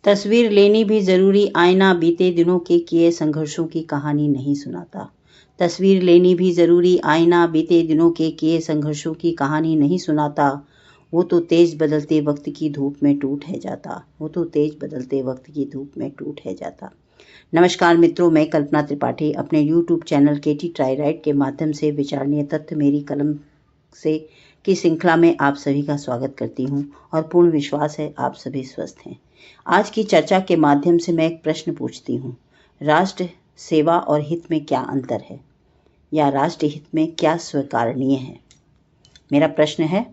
तस्वीर लेनी भी जरूरी, आईना बीते दिनों के किए संघर्षों की कहानी नहीं सुनाता। तस्वीर लेनी भी जरूरी, आईना बीते दिनों के किए संघर्षों की कहानी नहीं सुनाता। वो तो तेज बदलते वक्त की धूप में टूट है जाता। वो तो तेज बदलते वक्त की धूप में टूट है जाता। नमस्कार मित्रों, मैं कल्पना त्रिपाठी अपने YouTube चैनल केटी ट्राई राइट के माध्यम से विचारणीय तथ्य मेरी कलम से की श्रृंखला में आप सभी का स्वागत करती हूं और पूर्ण विश्वास है आप सभी स्वस्थ हैं। आज की चर्चा के माध्यम से मैं एक प्रश्न पूछती हूं, राष्ट्र सेवा और हित में क्या अंतर है, या राष्ट्र हित में क्या स्वीकारणीय है। मेरा प्रश्न है,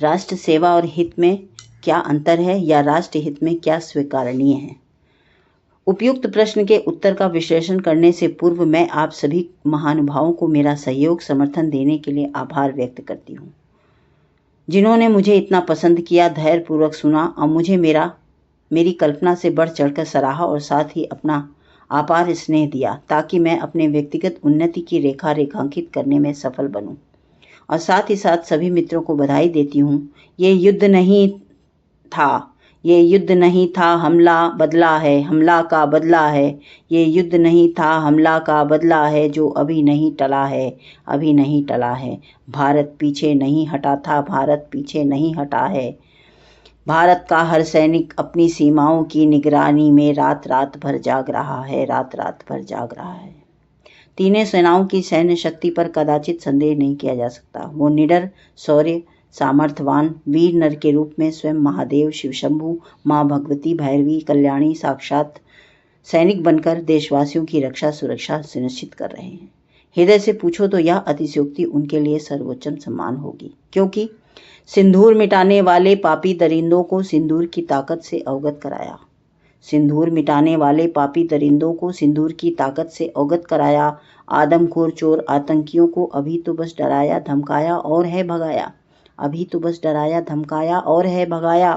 राष्ट्र सेवा और हित में क्या अंतर है, या राष्ट्र हित में क्या स्वीकारणीय है। उपयुक्त प्रश्न के उत्तर का विश्लेषण करने से पूर्व मैं आप सभी महानुभावों को मेरा सहयोग समर्थन देने के लिए आभार व्यक्त करती हूँ, जिन्होंने मुझे इतना पसंद किया, धैर्यपूर्वक सुना और मुझे मेरी कल्पना से बढ़ चढ़कर सराहा और साथ ही अपना अपार स्नेह दिया, ताकि मैं अपने व्यक्तिगत उन्नति की रेखा रेखांकित करने में सफल बनूं। और साथ ही साथ सभी मित्रों को बधाई देती हूँ। ये युद्ध नहीं था, हमला बदला है, हमला का बदला है। ये युद्ध नहीं था, हमला का बदला है, जो अभी नहीं टला है, अभी नहीं टला है। भारत पीछे नहीं हटा था, भारत पीछे नहीं हटा है। भारत का हर सैनिक अपनी सीमाओं की निगरानी में रात रात भर जाग रहा है, रात रात भर जाग रहा है। तीनों सेनाओं की सैन्य शक्ति पर कदाचित संदेह नहीं किया जा सकता। वो निडर, शौर्य, सामर्थ्यवान वीर नर के रूप में स्वयं महादेव, शिव शंभु, माँ भगवती, भैरवी, कल्याणी साक्षात सैनिक बनकर देशवासियों की रक्षा सुरक्षा सुनिश्चित कर रहे हैं। हृदय से पूछो तो यह अतिशयोक्ति उनके लिए सर्वोच्च सम्मान होगी, क्योंकि सिंदूर मिटाने वाले पापी दरिंदों को सिंदूर की ताकत से अवगत कराया। सिंदूर मिटाने वाले पापी दरिंदों को सिंदूर की ताकत से अवगत कराया। आदमखोर चोर आतंकियों को अभी तो बस डराया धमकाया और है भगाया। अभी तो बस डराया धमकाया और है भगाया।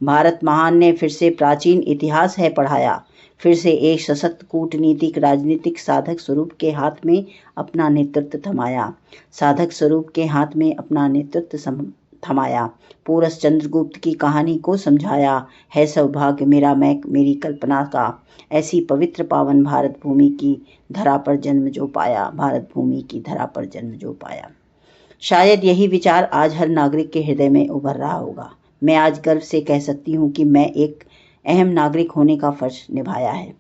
भारत महान ने फिर से प्राचीन इतिहास है पढ़ाया। फिर से एक सशक्त कूटनीतिक राजनीतिक साधक स्वरूप के हाथ में अपना नेतृत्व थमाया। साधक स्वरूप के हाथ में अपना नेतृत्व थमाया। पूरस चंद्रगुप्त की कहानी को समझाया। है सौभाग्य मेरा, मैं मेरी कल्पना का, ऐसी पवित्र पावन भारत भूमि की धरा पर जन्म जो पाया, भारत भूमि की धरा पर जन्म जो पाया। शायद यही विचार आज हर नागरिक के हृदय में उभर रहा होगा। मैं आज गर्व से कह सकती हूँ कि मैं एक अहम नागरिक होने का फर्ज निभाया है।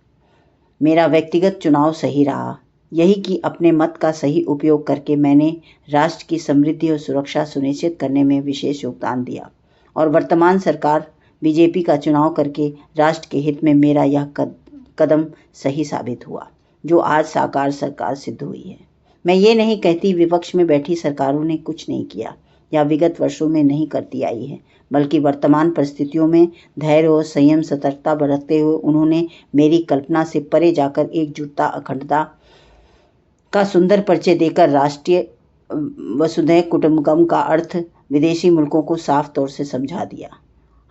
मेरा व्यक्तिगत चुनाव सही रहा, यही कि अपने मत का सही उपयोग करके मैंने राष्ट्र की समृद्धि और सुरक्षा सुनिश्चित करने में विशेष योगदान दिया। और वर्तमान सरकार बीजेपी का चुनाव करके राष्ट्र के हित में मेरा यह कदम सही साबित हुआ, जो आज साकार सरकार सिद्ध हुई है। मैं ये नहीं कहती विपक्ष में बैठी सरकारों ने कुछ नहीं किया या विगत वर्षों में नहीं करती आई है, बल्कि वर्तमान परिस्थितियों में धैर्य और संयम सतर्कता बरतते हुए उन्होंने मेरी कल्पना से परे जाकर एकजुटता अखंडता का सुंदर परिचय देकर राष्ट्रीय वसुधैव कुटुंबकम का अर्थ विदेशी मुल्कों को साफ तौर से समझा दिया।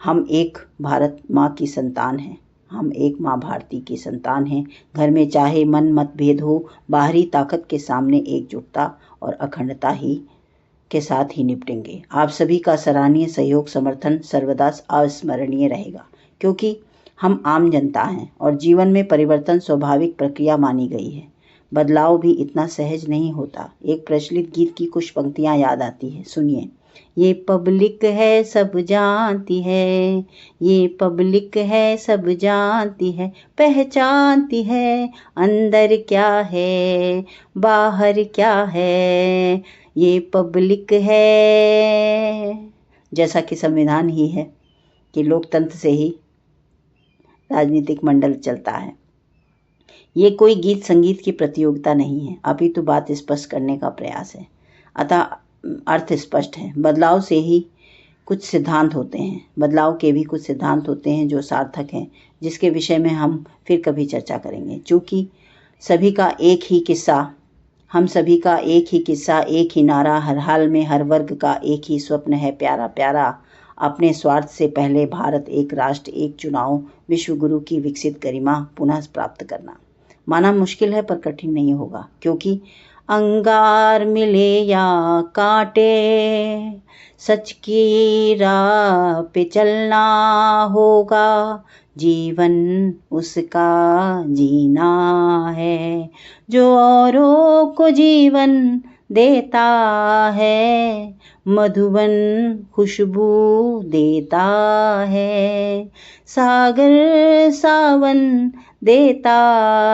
हम एक भारत माँ की संतान हैं, हम एक माँ भारती की संतान हैं। घर में चाहे मन मतभेद हो, बाहरी ताकत के सामने एकजुटता और अखंडता ही के साथ ही निपटेंगे। आप सभी का सराहनीय सहयोग समर्थन सर्वदा अविस्मरणीय रहेगा, क्योंकि हम आम जनता हैं और जीवन में परिवर्तन स्वाभाविक प्रक्रिया मानी गई है। बदलाव भी इतना सहज नहीं होता। एक प्रचलित गीत की कुछ पंक्तियां याद आती है, सुनिए। ये पब्लिक है सब जानती है, ये पब्लिक है सब जानती है, पहचानती है अंदर क्या है बाहर क्या है, ये पब्लिक है। जैसा कि संविधान ही है कि लोकतंत्र से ही राजनीतिक मंडल चलता है। ये कोई गीत संगीत की प्रतियोगिता नहीं है, अभी तो बात स्पष्ट करने का प्रयास है। अतः अर्थ स्पष्ट है। बदलाव से ही कुछ सिद्धांत होते हैं, बदलाव के भी कुछ सिद्धांत होते हैं जो सार्थक हैं, जिसके विषय में हम फिर कभी चर्चा करेंगे। चूँकि सभी का एक ही किस्सा, हम सभी का एक ही किस्सा, एक ही नारा, हर हाल में हर वर्ग का एक ही स्वप्न है प्यारा प्यारा। अपने स्वार्थ से पहले भारत, एक राष्ट्र, एक चुनाव, विश्व गुरु की विकसित गरिमा पुनः प्राप्त करना। माना मुश्किल है पर कठिन नहीं होगा, क्योंकि अंगार मिले या कांटे, सच की राह पे चलना होगा, जीवन उसका जीना है। जो औरों को जीवन देता है, मधुबन खुशबू देता है। सागर सावन देता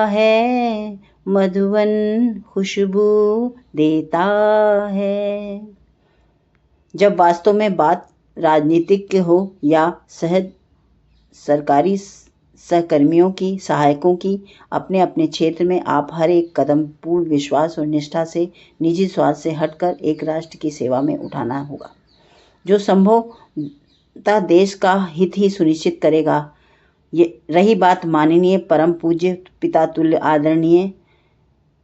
है, मधुबन खुशबू देता है। जब वास्तव में बात राजनीतिक की हो या सहज सरकारी सहकर्मियों की, सहायकों की, अपने अपने क्षेत्र में आप हर एक कदम पूर्ण विश्वास और निष्ठा से निजी स्वार्थ से हटकर एक राष्ट्र की सेवा में उठाना होगा, जो संभवतः देश का हित ही सुनिश्चित करेगा। ये रही बात माननीय परम पूज्य पिता तुल्य आदरणीय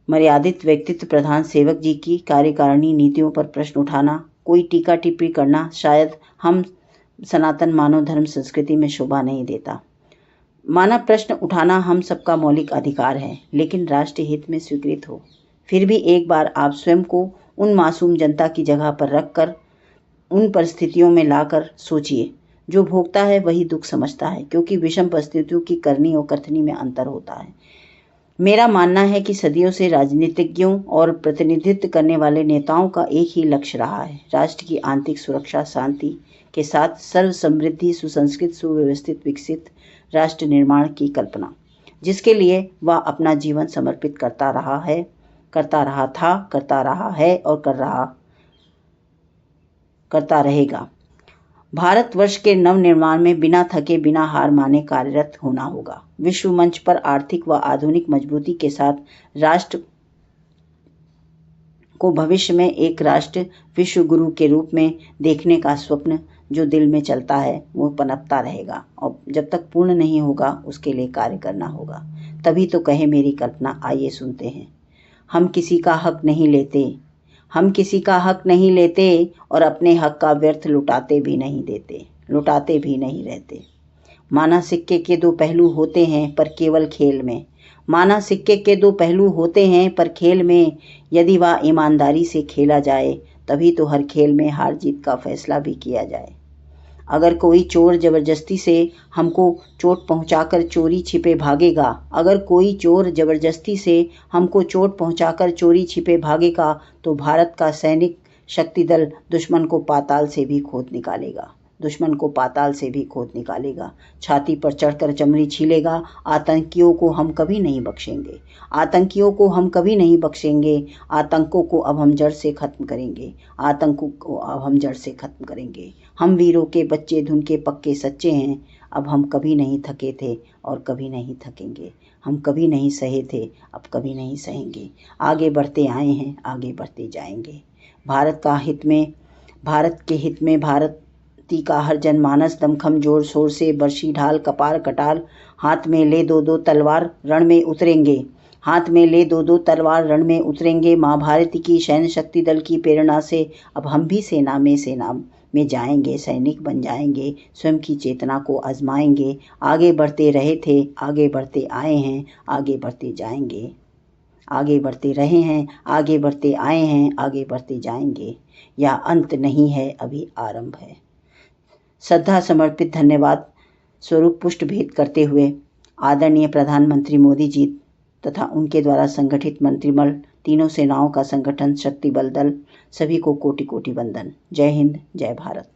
मर्यादित व्यक्तित्व प्रधान सेवक जी की कार्यकारिणी नीतियों पर प्रश्न उठाना, कोई टीका टिप्पणी करना शायद हम सनातन मानव धर्म संस्कृति में शोभा नहीं देता। मानव प्रश्न उठाना हम सबका मौलिक अधिकार है, लेकिन राष्ट्र हित में स्वीकृत हो। फिर भी एक बार आप स्वयं को उन मासूम जनता की जगह पर रखकर उन परिस्थितियों में लाकर सोचिए। जो भोगता है वही दुख समझता है, क्योंकि विषम परिस्थितियों की करनी और कथनी में अंतर होता है। मेरा मानना है कि सदियों से राजनीतिज्ञों और प्रतिनिधित्व करने वाले नेताओं का एक ही लक्ष्य रहा है, राष्ट्र की आंतरिक सुरक्षा, शांति के साथ सर्व समृद्धि, सुसंस्कृत, सुव्यवस्थित, विकसित राष्ट्र निर्माण की कल्पना, जिसके लिए वह अपना जीवन समर्पित करता रहा है, करता रहा था, करता रहा है और करता रहेगा। भारतवर्ष के नवनिर्माण में बिना थके, बिना हार माने कार्यरत होना होगा। विश्व मंच पर आर्थिक व आधुनिक मजबूती के साथ राष्ट्र को भविष्य में एक राष्ट्र विश्व गुरु के रूप में देखने का स्वप्न जो दिल में चलता है वो पनपता रहेगा, और जब तक पूर्ण नहीं होगा उसके लिए कार्य करना होगा। तभी तो कहे मेरी कल्पना, आइए सुनते हैं। हम किसी का हक नहीं लेते, हम किसी का हक नहीं लेते और अपने हक का व्यर्थ लुटाते भी नहीं देते, लुटाते भी नहीं रहते। माना सिक्के के दो पहलू होते हैं पर केवल खेल में, माना सिक्के के दो पहलू होते हैं पर खेल में यदि वह ईमानदारी से खेला जाए तभी तो हर खेल में हार जीत का फैसला भी किया जाए। अगर कोई चोर जबरदस्ती से हमको चोट पहुंचाकर चोरी छिपे भागेगा, अगर कोई चोर जबरदस्ती से हमको चोट पहुंचाकर चोरी छिपे भागेगा तो भारत का सैनिक शक्ति दल दुश्मन को पाताल से भी खोद निकालेगा, दुश्मन को पाताल से भी खोद निकालेगा, छाती पर चढ़कर चमड़ी छीलेगा। आतंकियों को हम कभी नहीं बख्शेंगे, आतंकियों को हम कभी नहीं बख्शेंगे। आतंकों को अब हम जड़ से खत्म करेंगे, आतंकों को अब हम जड़ से खत्म करेंगे। हम वीरों के बच्चे धुन के पक्के सच्चे हैं, अब हम कभी नहीं थके थे और कभी नहीं थकेंगे। हम कभी नहीं सहे थे, अब कभी नहीं सहेंगे। आगे बढ़ते आए हैं, आगे बढ़ते जाएंगे। भारत के हित में भारती का हर जनमानस दमखम जोर शोर से बरसी ढाल कपार कटाल हाथ में ले दो दो तलवार रण में उतरेंगे, हाथ में ले दो दो तलवार रण में उतरेंगे। माँ भारती की सैन्य शक्ति दल की प्रेरणा से अब हम भी सेना में जाएंगे, सैनिक बन जाएंगे, स्वयं की चेतना को आजमाएंगे। आगे बढ़ते रहे थे, आगे बढ़ते आए हैं, आगे बढ़ते जाएंगे। आगे बढ़ते रहे हैं, आगे बढ़ते आए हैं, आगे बढ़ते जाएंगे। यह अंत नहीं है, अभी आरंभ है। श्रद्धा समर्पित धन्यवाद स्वरूप पुष्ट भेंट करते हुए आदरणीय प्रधानमंत्री मोदी जी तथा उनके द्वारा संगठित मंत्रिमंडल, तीनों सेनाओं का संगठन, शक्ति बल दल, सभी को कोटि कोटि वंदन। जय हिंद, जय भारत।